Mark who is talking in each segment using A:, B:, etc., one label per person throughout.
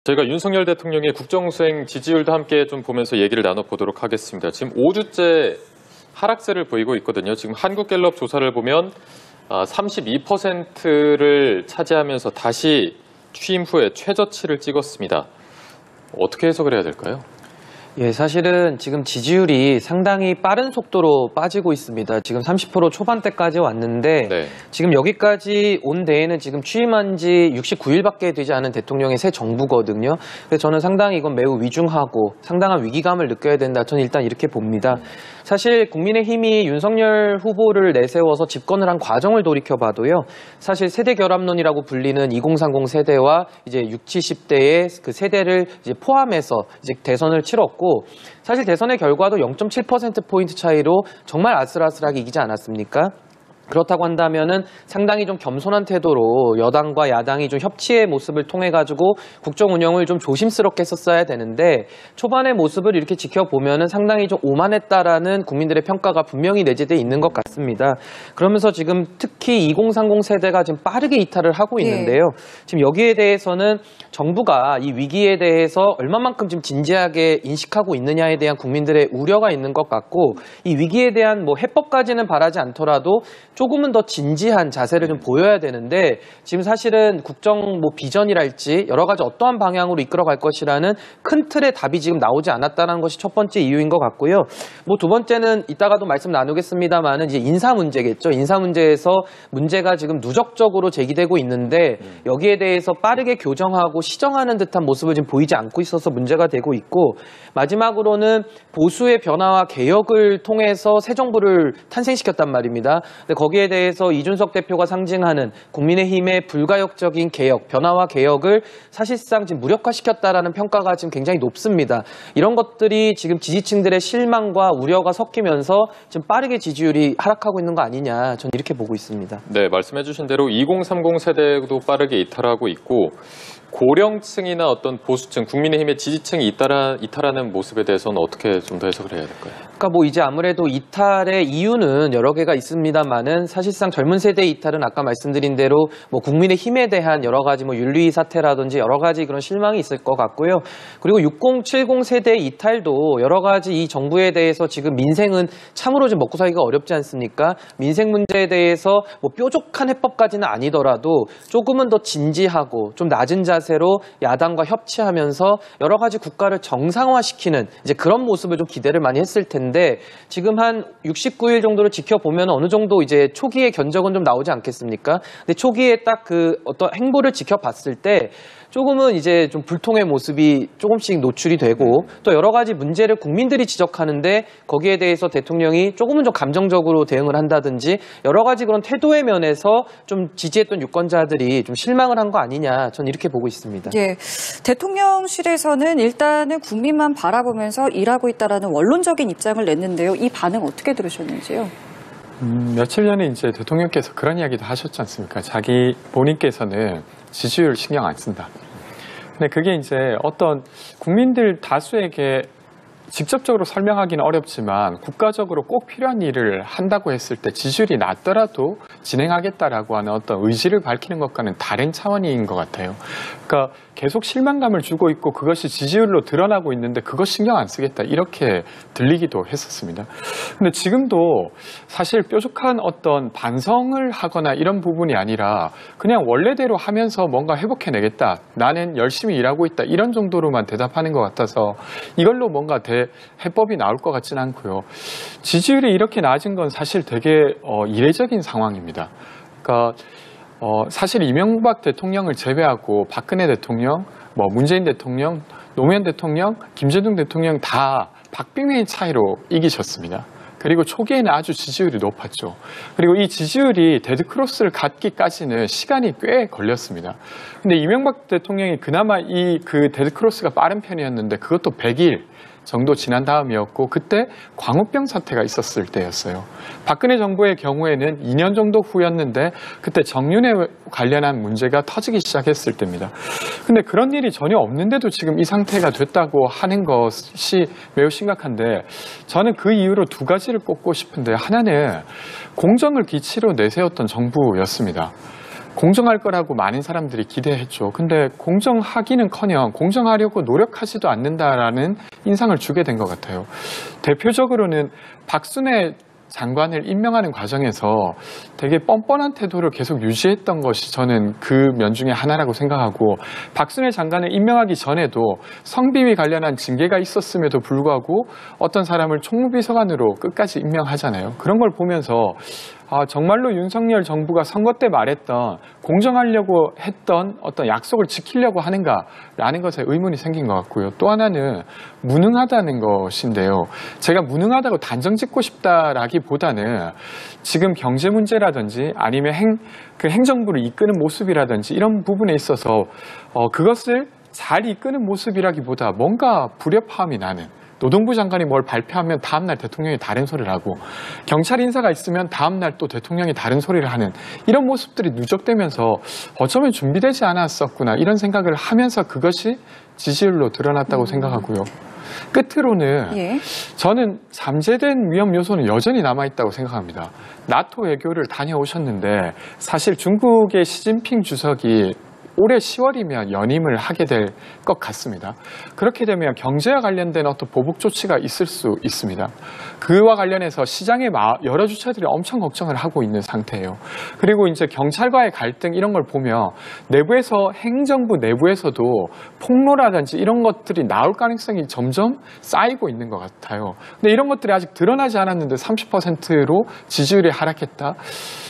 A: 저희가 윤석열 대통령의 국정수행 지지율도 함께 좀 보면서 얘기를 나눠보도록 하겠습니다. 지금 5주째 하락세를 보이고 있거든요. 지금 한국갤럽 조사를 보면 32%를 차지하면서 다시 취임 후에 최저치를 찍었습니다. 어떻게 해석을 해야 될까요?
B: 예, 사실은 지금 지지율이 상당히 빠른 속도로 빠지고 있습니다. 지금 30% 초반대까지 왔는데
A: 네.
B: 지금 여기까지 온 데에는 지금 취임한 지 69일밖에 되지 않은 대통령의 새 정부거든요. 그래서 저는 상당히 이건 매우 위중하고 상당한 위기감을 느껴야 된다. 저는 일단 이렇게 봅니다. 사실 국민의힘이 윤석열 후보를 내세워서 집권을 한 과정을 돌이켜봐도요. 사실 세대 결합론이라고 불리는 2030 세대와 이제 60, 70대의 그 세대를 이제 포함해서 이제 대선을 치렀고 사실 대선의 결과도 0.7%포인트 차이로 정말 아슬아슬하게 이기지 않았습니까? 그렇다고 한다면은 상당히 좀 겸손한 태도로 여당과 야당이 좀 협치의 모습을 통해 가지고 국정 운영을 좀 조심스럽게 했었어야 되는데 초반의 모습을 이렇게 지켜보면은 상당히 좀 오만했다라는 국민들의 평가가 분명히 내재돼 있는 것 같습니다. 그러면서 지금 특히 2030 세대가 지금 빠르게 이탈을 하고 있는데요. 지금 여기에 대해서는 정부가 이 위기에 대해서 얼마만큼 지금 진지하게 인식하고 있느냐에 대한 국민들의 우려가 있는 것 같고 이 위기에 대한 뭐 해법까지는 바라지 않더라도 조금은 더 진지한 자세를 좀 보여야 되는데 지금 사실은 국정 뭐 비전이랄지 여러 가지 어떠한 방향으로 이끌어갈 것이라는 큰 틀의 답이 지금 나오지 않았다는 것이 첫 번째 이유인 것 같고요. 뭐 두 번째는 이따가도 말씀 나누겠습니다만은 이제 인사 문제겠죠. 인사 문제에서 문제가 지금 누적적으로 제기되고 있는데 여기에 대해서 빠르게 교정하고 시정하는 듯한 모습을 지금 보이지 않고 있어서 문제가 되고 있고 마지막으로는 보수의 변화와 개혁을 통해서 새 정부를 탄생시켰단 말입니다. 근데 거기에 대해서 이준석 대표가 상징하는 국민의힘의 불가역적인 개혁, 변화와 개혁을 사실상 지금 무력화시켰다라는 평가가 지금 굉장히 높습니다. 이런 것들이 지금 지지층들의 실망과 우려가 섞이면서 지금 빠르게 지지율이 하락하고 있는 거 아니냐, 저는 이렇게 보고 있습니다.
A: 네, 말씀해 주신 대로 2030 세대도 빠르게 이탈하고 있고 고령층이나 어떤 보수층, 국민의힘의 지지층이 이탈하는 모습에 대해서는 어떻게 좀 더 해석을 해야 될까요?
B: 그러니까 뭐 이제 아무래도 이탈의 이유는 여러 개가 있습니다만은 사실상 젊은 세대의 이탈은 아까 말씀드린 대로 뭐 국민의힘에 대한 여러 가지 뭐 윤리 사태라든지 여러 가지 그런 실망이 있을 것 같고요. 그리고 60, 70 세대의 이탈도 여러 가지 이 정부에 대해서 지금 민생은 참으로 좀 먹고 살기가 어렵지 않습니까? 민생 문제에 대해서 뭐 뾰족한 해법까지는 아니더라도 조금은 더 진지하고 좀 낮은 자세로 야당과 협치하면서 여러 가지 국가를 정상화시키는 이제 그런 모습을 좀 기대를 많이 했을 텐데 지금 한 69일 정도를 지켜보면 어느 정도 이제 초기의 견적은 좀 나오지 않겠습니까? 근데 초기에 딱 그 어떤 행보를 지켜봤을 때 조금은 이제 좀 불통의 모습이 조금씩 노출이 되고 또 여러 가지 문제를 국민들이 지적하는데 거기에 대해서 대통령이 조금은 좀 감정적으로 대응을 한다든지 여러 가지 그런 태도의 면에서 좀 지지했던 유권자들이 좀 실망을 한 거 아니냐, 저는 이렇게 보고 있습니다.
C: 예, 대통령실에서는 일단은 국민만 바라보면서 일하고 있다라는 원론적인 입장을 냈는데요. 이 반응 어떻게 들으셨는지요?
D: 며칠 전에 이제 대통령께서 그런 이야기도 하셨지 않습니까? 자기 본인께서는 지지율 신경 안 쓴다. 근데 그게 이제 어떤 국민들 다수에게 직접적으로 설명하기는 어렵지만 국가적으로 꼭 필요한 일을 한다고 했을 때 지지율이 낮더라도 진행하겠다라고 하는 어떤 의지를 밝히는 것과는 다른 차원인 것 같아요. 그러니까 계속 실망감을 주고 있고 그것이 지지율로 드러나고 있는데 그것 신경 안 쓰겠다 이렇게 들리기도 했었습니다. 근데 지금도 사실 뾰족한 어떤 반성을 하거나 이런 부분이 아니라 그냥 원래대로 하면서 뭔가 회복해내겠다, 나는 열심히 일하고 있다 이런 정도로만 대답하는 것 같아서 이걸로 뭔가 해법이 나올 것 같지는 않고요. 지지율이 이렇게 낮은 건 사실 되게 이례적인 상황입니다. 그러니까 사실 이명박 대통령을 제외하고 박근혜 대통령, 뭐 문재인 대통령, 노무현 대통령, 김대중 대통령 다 박빙의 차이로 이기셨습니다. 그리고 초기에는 아주 지지율이 높았죠. 그리고 이 지지율이 데드크로스를 갖기까지는 시간이 꽤 걸렸습니다. 근데 이명박 대통령이 그나마 그 데드크로스가 빠른 편이었는데 그것도 100일 정도 지난 다음이었고 그때 광우병 사태가 있었을 때였어요. 박근혜 정부의 경우에는 2년 정도 후였는데 그때 정윤회 관련한 문제가 터지기 시작했을 때입니다. 근데 그런 일이 전혀 없는데도 지금 이 상태가 됐다고 하는 것이 매우 심각한데 저는 그 이유로 두 가지를 꼽고 싶은데 하나는 공정을 기치로 내세웠던 정부였습니다. 공정할 거라고 많은 사람들이 기대했죠. 근데 공정하기는커녕 공정하려고 노력하지도 않는다라는 인상을 주게 된 것 같아요. 대표적으로는 박순애 장관을 임명하는 과정에서 되게 뻔뻔한 태도를 계속 유지했던 것이 저는 그 면 중에 하나라고 생각하고, 박순애 장관을 임명하기 전에도 성비위 관련한 징계가 있었음에도 불구하고 어떤 사람을 총무비서관으로 끝까지 임명하잖아요. 그런 걸 보면서 정말로 윤석열 정부가 선거 때 말했던 공정하려고 했던 어떤 약속을 지키려고 하는가라는 것에 의문이 생긴 것 같고요. 또 하나는 무능하다는 것인데요. 제가 무능하다고 단정 짓고 싶다라기보다는 지금 경제 문제라든지 아니면 행정부를 이끄는 모습이라든지 이런 부분에 있어서 그것을 잘 이끄는 모습이라기보다 뭔가 불협화음이 나는, 노동부 장관이 뭘 발표하면 다음날 대통령이 다른 소리를 하고, 경찰 인사가 있으면 다음날 또 대통령이 다른 소리를 하는 이런 모습들이 누적되면서 어쩌면 준비되지 않았었구나 이런 생각을 하면서 그것이 지지율로 드러났다고 생각하고요. 끝으로는 저는 잠재된 위험 요소는 여전히 남아있다고 생각합니다. 나토 외교를 다녀오셨는데 사실 중국의 시진핑 주석이 올해 10월이면 연임을 하게 될 것 같습니다. 그렇게 되면 경제와 관련된 어떤 보복 조치가 있을 수 있습니다. 그와 관련해서 시장의 여러 주체들이 엄청 걱정을 하고 있는 상태예요. 그리고 이제 경찰과의 갈등 이런 걸 보면 내부에서, 행정부 내부에서도 폭로라든지 이런 것들이 나올 가능성이 점점 쌓이고 있는 것 같아요. 근데 이런 것들이 아직 드러나지 않았는데 30%로 지지율이 하락했다.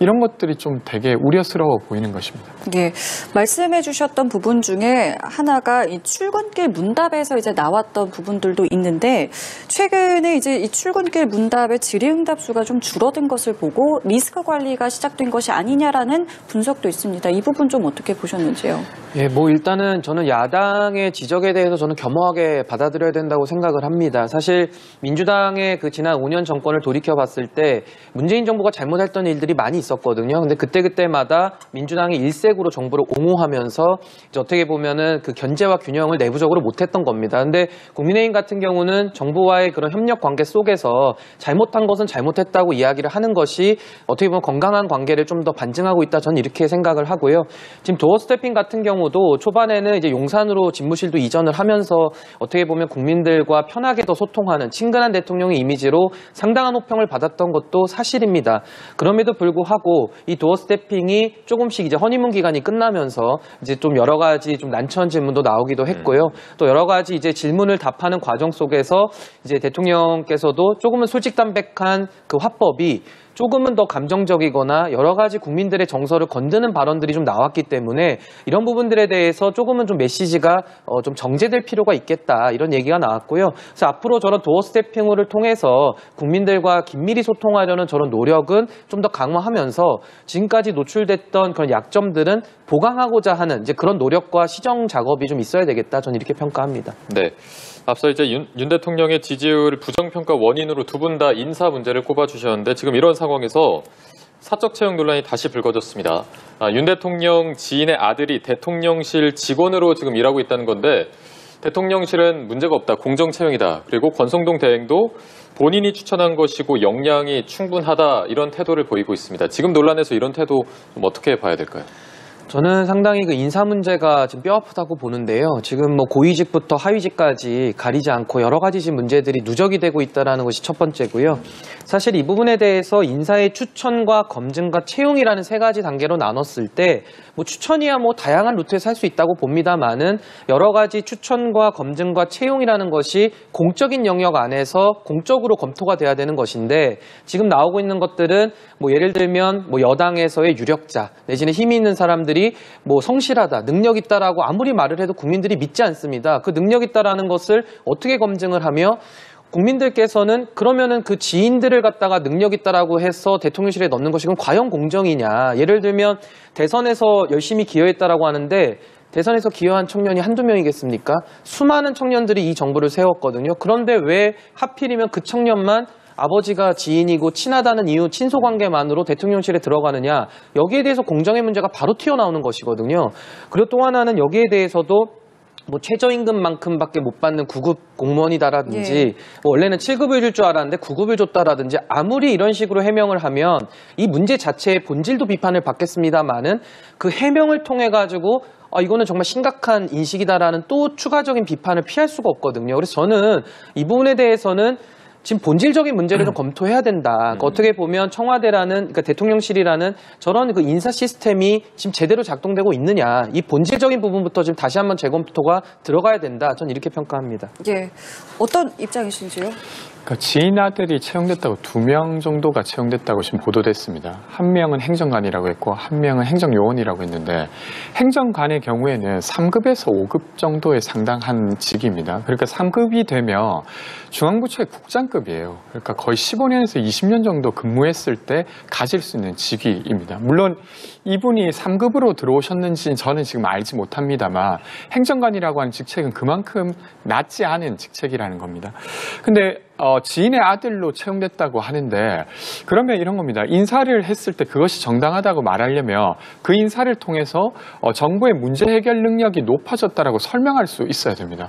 D: 이런 것들이 좀 되게 우려스러워 보이는 것입니다.
C: 예, 말씀해 주셨던 부분 중에 하나가 이 출근길 문답에서 이제 나왔던 부분들도 있는데, 최근에 이제 이 출근길 문답의 질의응답 수가 좀 줄어든 것을 보고 리스크 관리가 시작된 것이 아니냐라는 분석도 있습니다. 이 부분 좀 어떻게 보셨는지요?
B: 예, 일단은 저는 야당의 지적에 대해서 저는 겸허하게 받아들여야 된다고 생각을 합니다. 사실 민주당의 그 지난 5년 정권을 돌이켜 봤을 때 문재인 정부가 잘못했던 일들이 많이 있었거든요. 근데 그때마다 민주당이 일색으로 정부를 옹호하면서 이제 어떻게 보면은 그 견제와 균형을 내부적으로 못했던 겁니다. 근데 국민의힘 같은 경우는 정부와의 그런 협력 관계 속에서 잘못한 것은 잘못했다고 이야기를 하는 것이 어떻게 보면 건강한 관계를 좀 더 반증하고 있다. 저는 이렇게 생각을 하고요. 지금 도어 스태핑 같은 경우도 초반에는 이제 용산으로 집무실도 이전을 하면서 어떻게 보면 국민들과 편하게 더 소통하는 친근한 대통령의 이미지로 상당한 호평을 받았던 것도 사실입니다. 그럼에도 불구하고 이 도어 스태핑이 조금씩 이제 허니문 기간이 끝나면서 이제 좀 여러 가지 좀 난처한 질문도 나오기도 했고요. 또 여러 가지 이제 질문을 답하는 과정 속에서 이제 대통령께서도 조금은 솔직담백한 그 화법이 조금은 더 감정적이거나 여러 가지 국민들의 정서를 건드는 발언들이 좀 나왔기 때문에 이런 부분들에 대해서 조금은 좀 메시지가 좀 정제될 필요가 있겠다, 이런 얘기가 나왔고요. 그래서 앞으로 저런 도어 스태핑을 통해서 국민들과 긴밀히 소통하려는 저런 노력은 좀 더 강화하면서 지금까지 노출됐던 그런 약점들은 보강하고자 하는 이제 그런 노력과 시정 작업이 좀 있어야 되겠다, 저는 이렇게 평가합니다.
A: 네. 앞서 이제 윤 대통령의 지지율 부정평가 원인으로 두 분 다 인사 문제를 꼽아주셨는데, 지금 이런 상황에서 사적 채용 논란이 다시 불거졌습니다. 윤 대통령 지인의 아들이 대통령실 직원으로 지금 일하고 있다는 건데, 대통령실은 문제가 없다, 공정 채용이다, 그리고 권성동 대행도 본인이 추천한 것이고 역량이 충분하다, 이런 태도를 보이고 있습니다. 지금 논란에서 이런 태도 좀 어떻게 봐야 될까요?
B: 저는 상당히 그 인사 문제가 지금 뼈아프다고 보는데요. 지금 고위직부터 하위직까지 가리지 않고 여러 가지 지금 문제들이 누적이 되고 있다는 것이 첫 번째고요. 사실 이 부분에 대해서 인사의 추천과 검증과 채용이라는 세 가지 단계로 나눴을 때 추천이야 다양한 루트에서 할 수 있다고 봅니다만은 여러 가지 추천과 검증과 채용이라는 것이 공적인 영역 안에서 공적으로 검토가 돼야 되는 것인데, 지금 나오고 있는 것들은 예를 들면 여당에서의 유력자 내지는 힘이 있는 사람들이 성실하다, 능력 있다라고 아무리 말을 해도 국민들이 믿지 않습니다. 그 능력 있다라는 것을 어떻게 검증을 하며 국민들께서는 그러면은 그 지인들을 갖다가 능력 있다라고 해서 대통령실에 넣는 것이 그럼 과연 공정이냐. 예를 들면 대선에서 열심히 기여했다라고 하는데 대선에서 기여한 청년이 한두 명이겠습니까? 수많은 청년들이 이 정부를 세웠거든요. 그런데 왜 하필이면 그 청년만 아버지가 지인이고 친하다는 이유, 친소관계만으로 대통령실에 들어가느냐. 여기에 대해서 공정의 문제가 바로 튀어나오는 것이거든요. 그리고 또 하나는 여기에 대해서도 뭐 최저임금만큼밖에 못 받는 9급 공무원이다라든지
C: 예.
B: 뭐 원래는 7급을 줄 줄 알았는데 9급을 줬다라든지 아무리 이런 식으로 해명을 하면 이 문제 자체의 본질도 비판을 받겠습니다만은 그 해명을 통해 가지고 이거는 정말 심각한 인식이다라는 또 추가적인 비판을 피할 수가 없거든요. 그래서 저는 이 부분에 대해서는 지금 본질적인 문제를 좀 검토해야 된다. 그러니까 어떻게 보면 청와대라는, 그러니까 대통령실이라는 저런 그 인사 시스템이 지금 제대로 작동되고 있느냐. 이 본질적인 부분부터 지금 다시 한번 재검토가 들어가야 된다. 저는 이렇게 평가합니다.
C: 예. 어떤 입장이신지요?
D: 그러니까 지인 아들이 채용됐다고 2명 정도가 채용됐다고 지금 보도됐습니다. 한 명은 행정관이라고 했고 한 명은 행정요원이라고 했는데 행정관의 경우에는 3급에서 5급 정도에 상당한 직입니다. 그러니까 3급이 되면 중앙부처의 국장급이에요. 그러니까 거의 15년에서 20년 정도 근무했을 때 가질 수 있는 직위입니다. 물론 이분이 3급으로 들어오셨는지는 저는 지금 알지 못합니다만 행정관이라고 하는 직책은 그만큼 낮지 않은 직책이라는 겁니다. 근데 지인의 아들로 채용됐다고 하는데 그러면 이런 겁니다. 인사를 했을 때 그것이 정당하다고 말하려면 그 인사를 통해서 정부의 문제 해결 능력이 높아졌다라고 설명할 수 있어야 됩니다.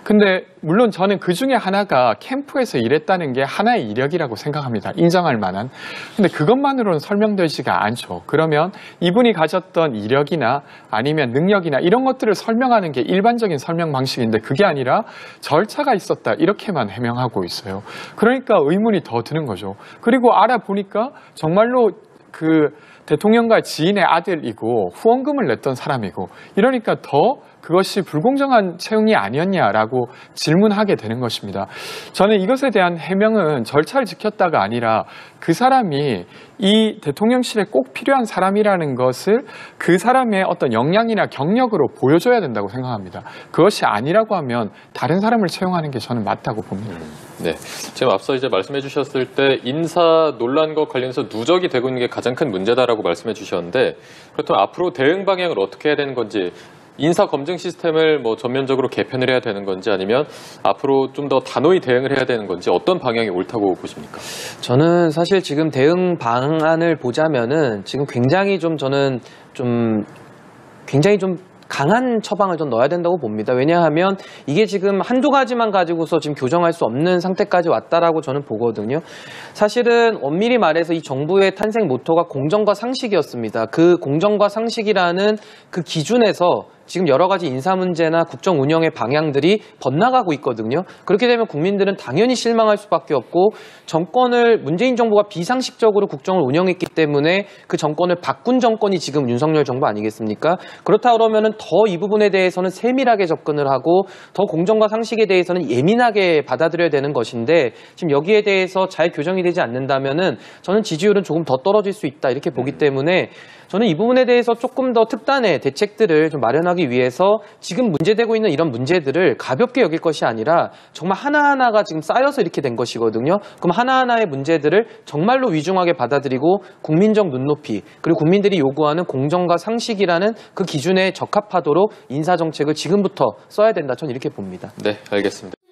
D: 근데 물론 저는 그 중에 하나가 캠프에서 일했다는 게 하나의 이력이라고 생각합니다. 인정할 만한. 근데 그것만으로는 설명되지가 않죠. 그러면 이분이 가졌던 이력이나 아니면 능력이나 이런 것들을 설명하는 게 일반적인 설명 방식인데 그게 아니라 절차가 있었다 이렇게만 해명하고 있어요. 그러니까 의문이 더 드는 거죠. 그리고 알아보니까 정말로 그 대통령과 지인의 아들이고 후원금을 냈던 사람이고 이러니까 더 그것이 불공정한 채용이 아니었냐라고 질문하게 되는 것입니다. 저는 이것에 대한 해명은 절차를 지켰다가 아니라 그 사람이 이 대통령실에 꼭 필요한 사람이라는 것을 그 사람의 어떤 역량이나 경력으로 보여줘야 된다고 생각합니다. 그것이 아니라고 하면 다른 사람을 채용하는 게 저는 맞다고 봅니다.
A: 네, 지금 앞서 이제 말씀해 주셨을 때 인사 논란과 관련해서 누적이 되고 있는 게 가장 큰 문제다라고 말씀해 주셨는데 그렇다면 앞으로 대응 방향을 어떻게 해야 되는 건지 인사 검증 시스템을 뭐 전면적으로 개편을 해야 되는 건지 아니면 앞으로 좀 더 단호히 대응을 해야 되는 건지 어떤 방향이 옳다고 보십니까?
B: 저는 사실 지금 대응 방안을 보자면은 지금 굉장히 좀 저는 좀 굉장히 좀 강한 처방을 좀 넣어야 된다고 봅니다. 왜냐하면 이게 지금 한두 가지만 가지고서 지금 교정할 수 없는 상태까지 왔다라고 저는 보거든요. 사실은 엄밀히 말해서 이 정부의 탄생 모토가 공정과 상식이었습니다. 그 공정과 상식이라는 그 기준에서 지금 여러 가지 인사 문제나 국정 운영의 방향들이 번나가고 있거든요. 그렇게 되면 국민들은 당연히 실망할 수밖에 없고 정권을 문재인 정부가 비상식적으로 국정을 운영했기 때문에 그 정권을 바꾼 정권이 지금 윤석열 정부 아니겠습니까? 그렇다 그러면은 더 이 부분에 대해서는 세밀하게 접근을 하고 더 공정과 상식에 대해서는 예민하게 받아들여야 되는 것인데 지금 여기에 대해서 잘 교정이 되지 않는다면은 저는 지지율은 조금 더 떨어질 수 있다 이렇게 보기 때문에 저는 이 부분에 대해서 조금 더 특단의 대책들을 좀 마련하기 위해서 지금 문제되고 있는 이런 문제들을 가볍게 여길 것이 아니라 정말 하나하나가 지금 쌓여서 이렇게 된 것이거든요. 그럼 하나하나의 문제들을 정말로 위중하게 받아들이고 국민적 눈높이 그리고 국민들이 요구하는 공정과 상식이라는 그 기준에 적합하도록 인사정책을 지금부터 써야 된다. 저는 이렇게 봅니다.
A: 네, 알겠습니다.